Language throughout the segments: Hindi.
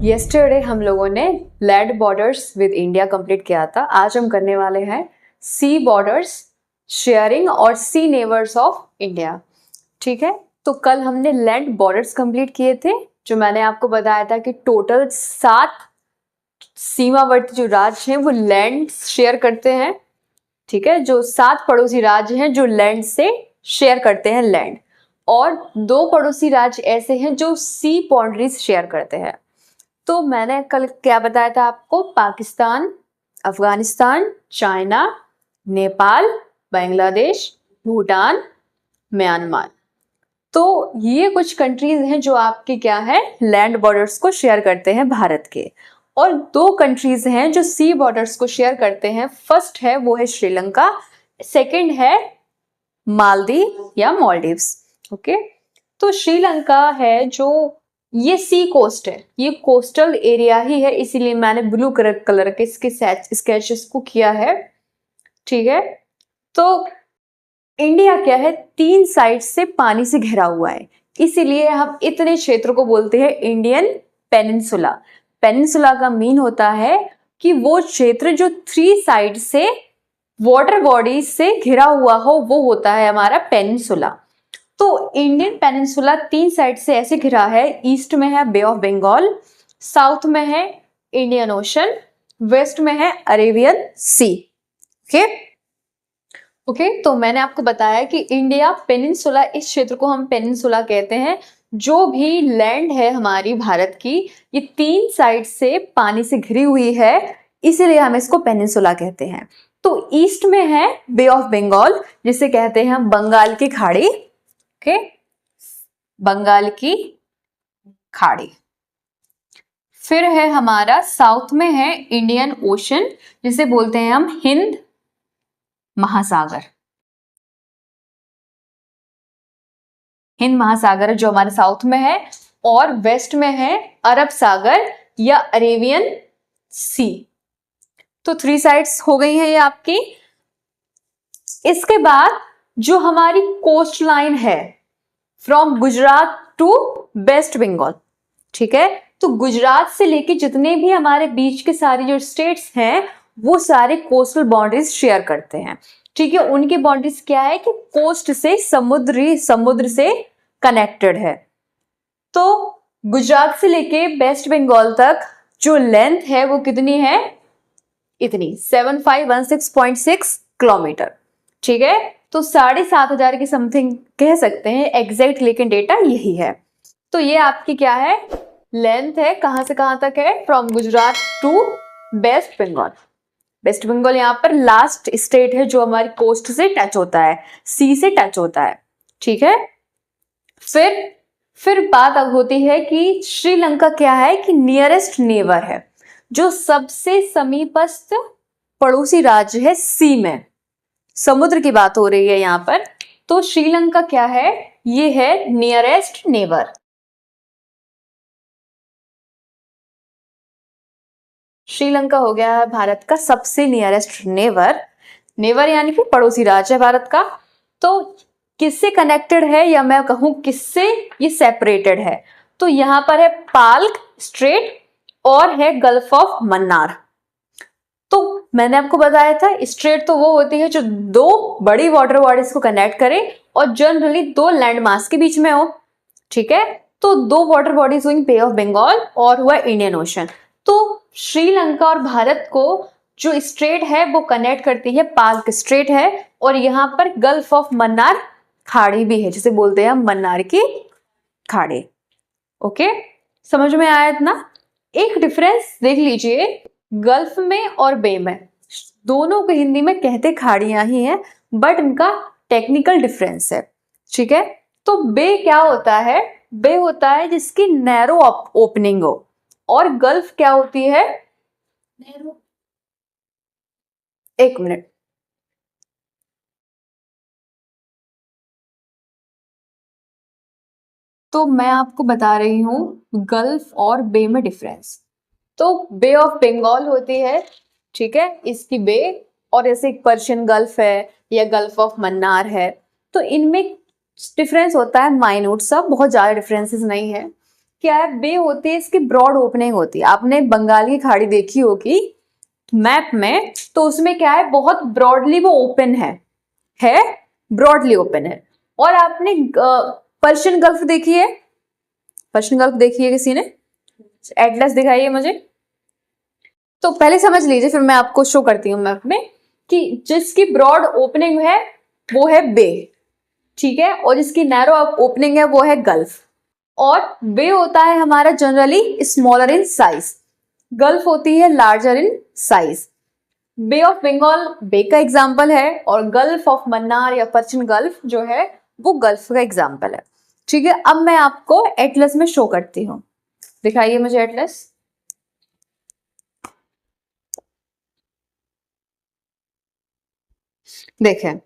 येस्टरडे हम लोगों ने land borders with India complete किया था। आज हम करने वाले हैं सी बॉर्डर्स शेयरिंग और सी नेबर्स ऑफ इंडिया। ठीक है, तो कल हमने लैंड बॉर्डर्स कंप्लीट किए थे, जो मैंने आपको बताया था कि टोटल 7 सीमावर्ती जो राज्य हैं वो लैंड शेयर करते हैं। ठीक है, जो 7 पड़ोसी राज्य हैं जो लैंड से शेयर करते हैं लैंड, और 2 पड़ोसी राज्य ऐसे हैं जो सी बाउंड्रीज शेयर करते हैं। तो मैंने कल क्या बताया था आपको? Pakistan, Afghanistan, China, Nepal, Bangladesh, Bhutan, Myanmar. तो ये कुछ कंट्रीज हैं जो आपके क्या है, लैंड बॉर्डर्स को शेयर करते हैं भारत के। और 2 कंट्रीज हैं जो सी बॉर्डर्स को शेयर करते हैं। फर्स्ट है वो है श्रीलंका, सेकंड है मालदीव या मॉलडीव्स। ओके, तो श्रीलंका है जो ये सी कोस्ट है, ये कोस्टल एरिया ही है, इसीलिए मैंने ब्लू कलर के इसके स्केचेस को किया है। ठीक है, तो इंडिया क्या है, 3 साइड से पानी से घिरा हुआ है, इसीलिए हम इतने क्षेत्र को बोलते हैं इंडियन पेनिनसुला। पेनिनसुला का मीन होता है कि वो क्षेत्र जो 3 साइड से वाटर बॉडीज से घिरा हुआ हो, वो होता है हमारा पेनिनसुला। तो इंडियन पेनिनसुला 3 साइड से ऐसे घिरा है। ईस्ट में है बे ऑफ बंगाल, साउथ में है इंडियन ओशन, वेस्ट में है अरेबियन सी। ओके, तो मैंने आपको बताया कि इंडिया पेनिनसुला, इस क्षेत्र को हम पेनिनसुला कहते हैं। जो भी लैंड है हमारी भारत की, ये 3 साइड से पानी से घिरी हुई है, इसीलिए हम इसको पेनिनसुला कहते हैं। तो ईस्ट में है बे ऑफ बंगाल, जिसे कहते हैं हम बंगाल की खाड़ी। ओके, बंगाल की खाड़ी। फिर है हमारा साउथ में है इंडियन ओशन, जिसे बोलते हैं हम हिंद महासागर। हिंद महासागर जो हमारे साउथ में है, और वेस्ट में है अरब सागर या अरेबियन सी। तो 3 साइड्स हो गई है ये आपकी। इसके बाद जो हमारी कोस्ट लाइन है फ्रॉम गुजरात टू वेस्ट बंगाल, ठीक है, तो गुजरात से लेके जितने भी हमारे बीच के सारे जो स्टेट्स हैं वो सारे कोस्टल बाउंड्रीज शेयर करते हैं। ठीक है, उनकी बाउंड्रीज क्या है कि कोस्ट से समुद्र से कनेक्टेड है। तो गुजरात से लेके वेस्ट बंगाल तक जो लेंथ है वो कितनी है? इतनी 7516.6 किलोमीटर। ठीक है, तो 7,500 की समथिंग कह सकते हैं एग्जैक्ट, लेकिन डेटा यही है। तो ये आपकी क्या है, लेंथ है, कहां से कहां तक है, फ्रॉम गुजरात टू वेस्ट बंगाल। वेस्ट बंगाल यहाँ पर लास्ट स्टेट है जो हमारी कोस्ट से टच होता है, सी से टच होता है। ठीक है, फिर बात अब होती है कि श्रीलंका क्या है कि नियरेस्ट नेबर है, जो सबसे समीपस्थ पड़ोसी राज्य है सी में, समुद्र की बात हो रही है यहाँ पर। तो श्रीलंका क्या है, ये है नियरेस्ट नेबर। श्रीलंका हो गया है भारत का सबसे नियरेस्ट नेबर। नेबर यानी कि पड़ोसी राज्य है भारत का। तो किससे कनेक्टेड है, या मैं कहूं किससे ये सेपरेटेड है, तो यहां पर है पाल्क स्ट्रेट और है गल्फ ऑफ मन्नार। तो मैंने आपको बताया था स्ट्रेट तो वो होती है जो 2 बड़ी वाटर बॉडीज को कनेक्ट करे और जनरली 2 लैंड मास के बीच में हो। ठीक है, तो 2 वाटर बॉडीज हुई बे ऑफ बंगाल और हुआ इंडियन ओशन। तो श्रीलंका और भारत को जो स्ट्रेट है वो कनेक्ट करती है पाल्क स्ट्रेट है, और यहाँ पर गल्फ ऑफ मन्नार खाड़ी भी है, जिसे बोलते हैं मन्नार की खाड़ी। ओके, समझ में आया इतना? एक डिफरेंस देख लीजिए, गल्फ में और बे में, दोनों को हिंदी में कहते खाड़ियां ही हैं, बट इनका टेक्निकल डिफरेंस है। ठीक है, तो बे क्या होता है, बे होता है जिसकी नैरो ओपनिंग हो, और गल्फ क्या होती है, नैरो, एक मिनट, तो मैं आपको बता रही हूं गल्फ और बे में डिफरेंस। तो बे ऑफ बंगाल होती है, ठीक है, इसकी बे, और ऐसे एक पर्शियन गल्फ है या गल्फ ऑफ मन्नार है। तो इनमें डिफरेंस होता है माइन्यूट सा, बहुत ज्यादा डिफरेंसेस नहीं है क्या है, बे होती है, इसकी ब्रॉड ओपनिंग होती है। आपने बंगाल की खाड़ी देखी होगी मैप में, तो उसमें क्या है, बहुत ब्रॉडली वो ओपन है ब्रॉडली ओपन है। और आपने पर्शियन गल्फ देखी है, पर्शियन गल्फ देखी है किसी ने? एटलस दिखाइए मुझे। तो पहले समझ लीजिए, फिर मैं आपको शो करती हूँ मैप में कि जिसकी ब्रॉड ओपनिंग है वो है बे, ठीक है, और जिसकी नैरो ओपनिंग है वो है गल्फ। और बे होता है हमारा generally smaller in size, gulf होती है larger in size. Bay of Bengal bay का एग्जाम्पल है, और गल्फ ऑफ मन्नार या पर्शियन गल्फ जो है वो गल्फ का एग्जाम्पल है, ठीक है। अब मैं आपको एटलस में शो करती हूँ, दिखाइए मुझे एटलस। देखें,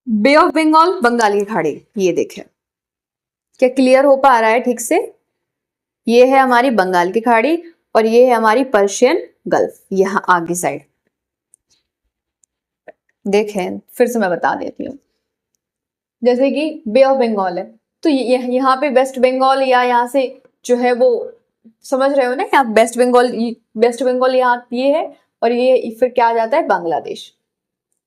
बे ऑफ बंगाल बंगाल की खाड़ी, ये देखें, क्या क्लियर हो पा रहा है ठीक से? ये है हमारी बंगाल की खाड़ी और ये है हमारी पर्शियन गल्फ, यहाँ आगे साइड। देखें, फिर से मैं बता देती हूँ, जैसे कि बे ऑफ बंगाल है, तो यहाँ पे वेस्ट बंगाल या यहाँ से जो है वो, समझ रहे हो ना, यहाँ वेस्ट बंगाल यहाँ ये है, और ये फिर क्या आ जाता है, बांग्लादेश,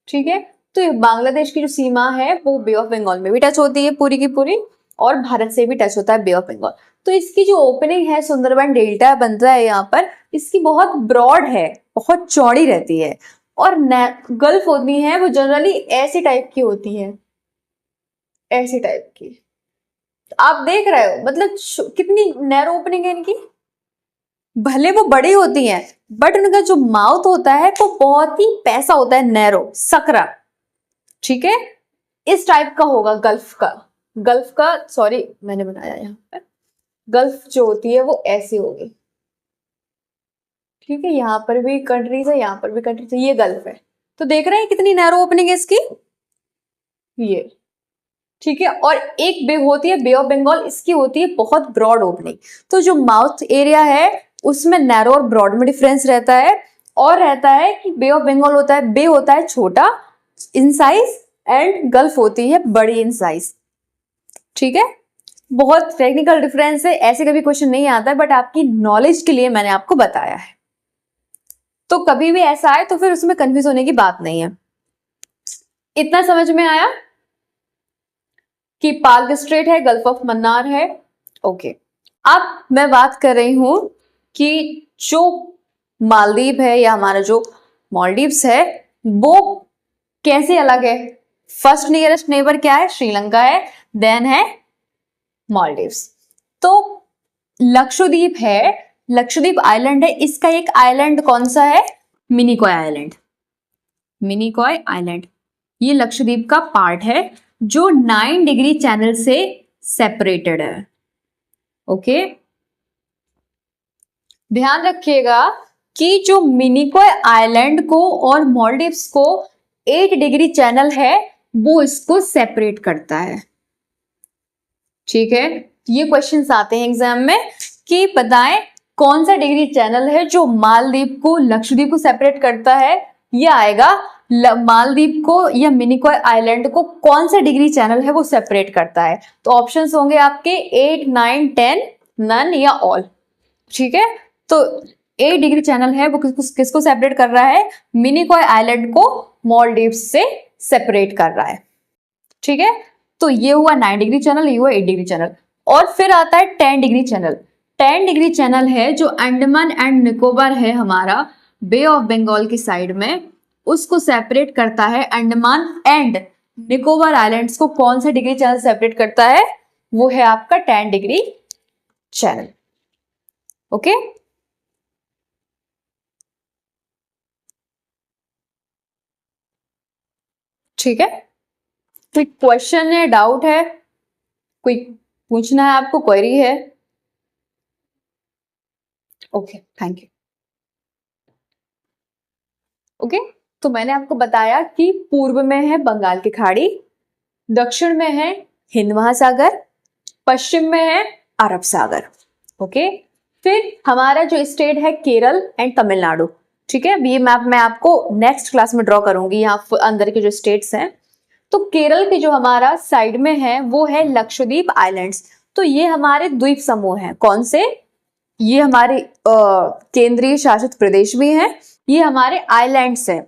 ठीक है। तो ये बांग्लादेश की जो सीमा है वो बे ऑफ बंगाल में भी टच होती है पूरी की पूरी, और भारत से भी टच होता है बे ऑफ बंगाल। तो इसकी जो ओपनिंग है, सुंदरबन डेल्टा बनता है यहाँ पर, इसकी बहुत ब्रॉड है, बहुत चौड़ी रहती है। और गल्फ होती है वो जनरली ऐसी टाइप की होती है, ऐसी टाइप की। तो आप देख रहे हो मतलब कितनी नैरो ओपनिंग है इनकी। भले वो बड़ी होती हैं, बट उनका जो माउथ होता है वो बहुत ही पैसा होता है, नैरो सकरा, ठीक है। इस टाइप का होगा गल्फ का सॉरी मैंने बनाया यहाँ पर, गल्फ जो होती है वो ऐसी होगी, ठीक है। यहाँ पर भी कंट्रीज है, यहाँ पर भी कंट्रीज है, ये गल्फ है। तो देख रहे हैं कितनी नैरो ओपनिंग है इसकी, ये, ठीक है। और एक बे होती है बे ऑफ बंगाल, इसकी होती है बहुत ब्रॉड ओपनिंग। तो जो माउथ एरिया है उसमें नैरो और ब्रॉड में डिफरेंस रहता है। और रहता है कि बे ऑफ बंगाल होता है, बे होता है छोटा इन साइज, एंड गल्फ होती है बड़ी इन साइज, ठीक है। बहुत टेक्निकल डिफरेंस है, ऐसे कभी क्वेश्चन नहीं आता है, बट आपकी नॉलेज के लिए मैंने आपको बताया है। तो कभी भी ऐसा आए तो फिर उसमें कंफ्यूज होने की बात नहीं है। इतना समझ में आया कि पार्क स्ट्रेट है, गल्फ ऑफ मन्नार है, ओके। अब मैं बात कर रही हूं कि जो मालदीव है या हमारा जो मालदीव्स है वो कैसे अलग है। फर्स्ट नियरेस्ट नेबर क्या है, श्रीलंका है, देन है मालदीव्स। तो लक्षद्वीप है, लक्षद्वीप आइलैंड है, इसका एक आइलैंड कौन सा है, मिनिकॉय आइलैंड, मिनिकॉय आइलैंड। ये लक्षद्वीप का पार्ट है जो 9 डिग्री चैनल से सेपरेटेड है, ओके। ध्यान रखिएगा कि जो मिनिकॉय आइलैंड को और मालदीव्स को 8 डिग्री चैनल है वो इसको सेपरेट करता है, ठीक है। ये क्वेश्चंस आते हैं एग्जाम में कि बताएं कौन सा डिग्री चैनल है जो मालदीव को लक्षद्वीप को सेपरेट करता है। ये आएगा मालदीव को या मिनिकॉय आइलैंड को कौन सा डिग्री चैनल है वो सेपरेट करता है। तो ऑप्शंस होंगे आपके 8, 9, 10, नन या ऑल, ठीक है। तो 8 डिग्री चैनल है वो किसको सेपरेट कर रहा है, मिनिकॉय आइलैंड को मालदीव से सेपरेट कर रहा है, ठीक है। तो ये हुआ 9 डिग्री चैनल, ये हुआ 8 डिग्री चैनल। और फिर आता है 10 डिग्री चैनल। 10 डिग्री चैनल है जो अंडमान एंड निकोबार है हमारा बे ऑफ बंगाल की साइड में, उसको सेपरेट करता है। अंडमान एंड निकोबार आइलैंड्स को कौन सा डिग्री चैनल सेपरेट करता है, वो है आपका 10 डिग्री चैनल, ओके। ठीक है, कोई क्वेश्चन है, डाउट है, कोई पूछना है आपको, क्वेरी है? Okay, thank you. ओके, तो मैंने आपको बताया कि पूर्व में है बंगाल की खाड़ी, दक्षिण में है हिंद महासागर, पश्चिम में है अरब सागर, ओके। फिर हमारा जो स्टेट है केरल एंड तमिलनाडु, ठीक है। ये मैप मैं आपको नेक्स्ट क्लास में ड्रॉ करूंगी, यहाँ अंदर के जो स्टेट्स हैं। तो केरल के जो हमारा साइड में है वो है लक्षद्वीप आइलैंड्स। तो ये हमारे द्वीप समूह हैं। कौन से? ये हमारे केंद्रीय शासित प्रदेश भी हैं, ये हमारे आइलैंड्स हैं।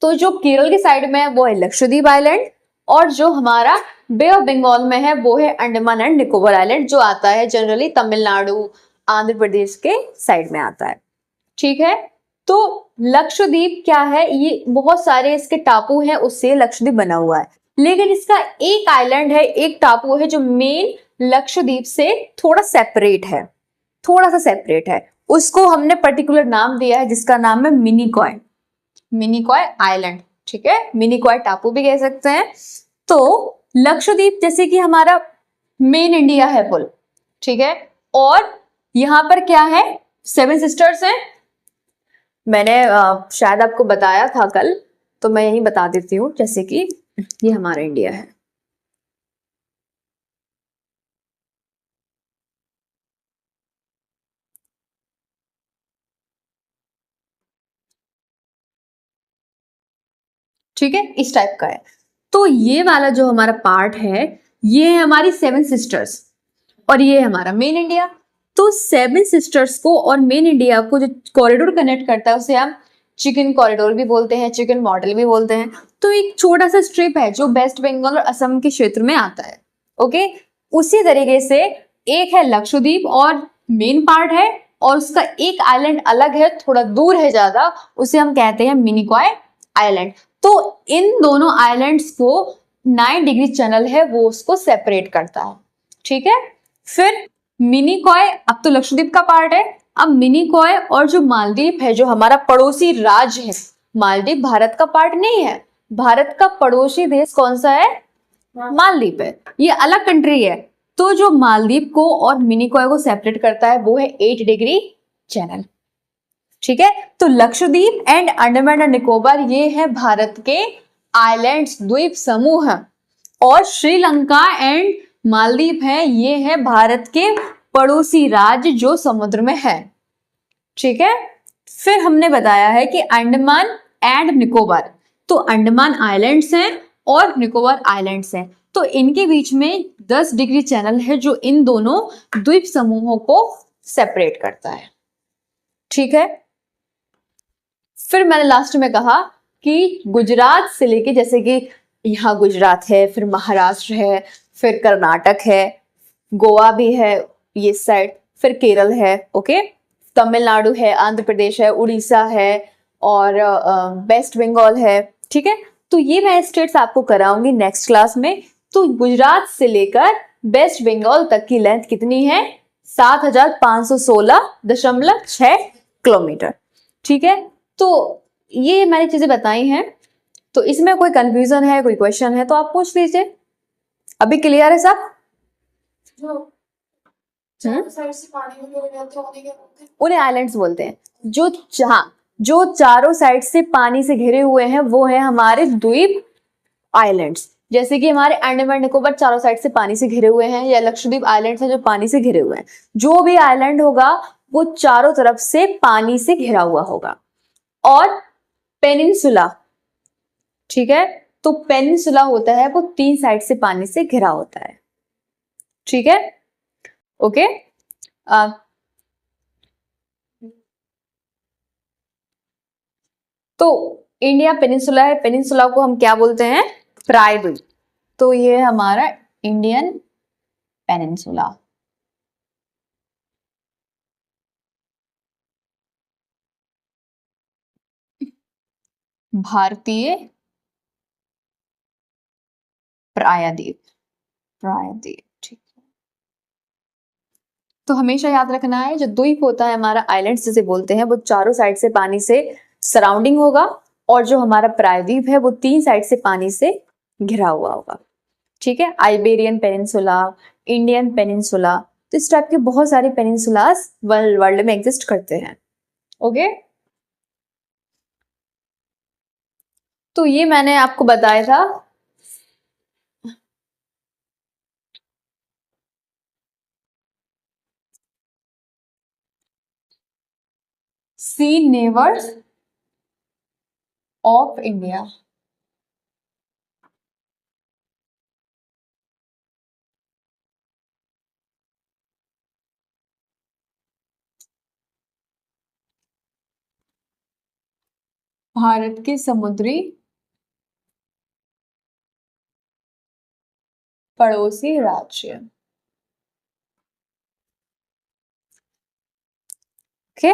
तो जो केरल के साइड में है वो है लक्षद्वीप आइलैंड, और जो हमारा बे ऑफ बंगाल में है वो है अंडमान एंड निकोबार आइलैंड, जो आता है जनरली तमिलनाडु आंध्र प्रदेश के साइड में आता है, ठीक है। तो लक्षद्वीप क्या है? ये बहुत सारे इसके टापू हैं, उससे लक्षद्वीप बना हुआ है। लेकिन इसका एक आइलैंड है, एक टापू है जो मेन लक्षद्वीप से थोड़ा सेपरेट है, थोड़ा सा सेपरेट है। उसको हमने पर्टिकुलर नाम दिया है जिसका नाम है मिनिकॉय, मिनिकॉय आइलैंड, ठीक है। मिनिकॉय टापू भी कह सकते हैं। तो लक्षद्वीप जैसे कि हमारा मेन इंडिया है फुल, ठीक है। और यहाँ पर क्या है? 7 सिस्टर्स हैं। मैंने शायद आपको बताया था कल, तो मैं यही बता देती हूँ। जैसे कि ये हमारा इंडिया है, ठीक है, इस टाइप का है। तो ये वाला जो हमारा पार्ट है ये है हमारी 7 सिस्टर्स, और ये है हमारा मेन इंडिया। तो 7 सिस्टर्स को और मेन इंडिया को जो कॉरिडोर कनेक्ट करता है उसे हम चिकन कॉरिडोर भी बोलते हैं, चिकन मॉडल भी बोलते हैं। तो एक छोटा सा स्ट्रिप है जो वेस्ट बंगाल और असम के क्षेत्र में आता है, ओके। उसी तरीके से एक है लक्षद्वीप और मेन पार्ट है, और उसका एक आइलैंड अलग है, थोड़ा दूर है ज्यादा, उसे हम कहते हैं मिनिकॉय आइलैंड। तो इन दोनों आइलैंड्स को 9 डिग्री चैनल है वो उसको सेपरेट करता है, ठीक है। फिर मिनिकॉय अब तो लक्षद्वीप का पार्ट है। अब मिनिकॉय और जो मालदीव है जो हमारा पड़ोसी राज्य है, मालदीव भारत का पार्ट नहीं है, भारत का पड़ोसी देश कौन सा है? मालदीव है, ये अलग कंट्री है। तो जो मालदीव को और मिनिकॉय को सेपरेट करता है वो है 8 डिग्री चैनल, ठीक है। तो लक्षद्वीप एंड अंडमान एंड निकोबार ये है भारत के आइलैंड्स, द्वीप समूह, और श्रीलंका एंड मालदीव है ये है भारत के पड़ोसी राज्य जो समुद्र में है, ठीक है। फिर हमने बताया है कि अंडमान एंड निकोबार, तो अंडमान आइलैंड्स हैं और निकोबार आइलैंड्स हैं, तो इनके बीच में 10 डिग्री चैनल है जो इन दोनों द्वीप समूहों को सेपरेट करता है, ठीक है। फिर मैंने लास्ट में कहा कि गुजरात से लेके, जैसे कि यहाँ गुजरात है, फिर महाराष्ट्र है, फिर कर्नाटक है, गोवा भी है ये साइड, फिर केरल है, ओके, तमिलनाडु है, आंध्र प्रदेश है, उड़ीसा है, और वेस्ट बंगाल है, ठीक है। तो ये मैं स्टेट्स आपको कराऊंगी नेक्स्ट क्लास में। तो गुजरात से लेकर वेस्ट बंगाल तक की लेंथ कितनी है? 7516.6 किलोमीटर, ठीक है। तो ये मैंने चीजें बताई हैं। तो इसमें कोई कंफ्यूजन है, कोई क्वेश्चन है तो आप पूछ लीजिए। अभी क्लियर है सब? उन्हें आइलैंड्स बोलते हैं। जो जो चारों साइड से पानी से घिरे हुए हैं वो है हमारे द्वीप आइलैंड्स। जैसे कि हमारे अंडमान निकोबार चारों साइड से पानी से घिरे हुए हैं, या लक्षद्वीप आइलैंड्स हैं जो पानी से घिरे हुए हैं। जो भी आइलैंड होगा वो चारों तरफ से पानी से घिरा हुआ होगा। और पेनिनसुला, ठीक है, तो पेनिनसुला होता है वो 3 साइड से पानी से घिरा होता है, ठीक है, ओके। तो इंडिया पेनिनसुला है, पेनिनसुला को हम क्या बोलते हैं? प्रायद्वीप। तो ये हमारा इंडियन पेनिनसुला। भारतीय प्रायद्वीप, प्रायद्वीप, ठीक है। तो हमेशा याद रखना है जो द्वीप होता है हमारा, आइलैंड्स जिसे बोलते हैं, वो चारों साइड से पानी से सराउंडिंग होगा, और जो हमारा प्रायद्वीप है वो 3 साइड से पानी से घिरा हुआ होगा, ठीक है। आइबेरियन पेनिनसुला, इंडियन पेनिनसुला, तो इस टाइप के बहुत सारे पेनिनसुलास वर्ल्ड में एग्जिस्ट करते हैं, ओके। तो ये मैंने आपको बताया था। सी नेवर्स ऑफ इंडिया। भारत के समुद्री पड़ोसी राज्य। ओके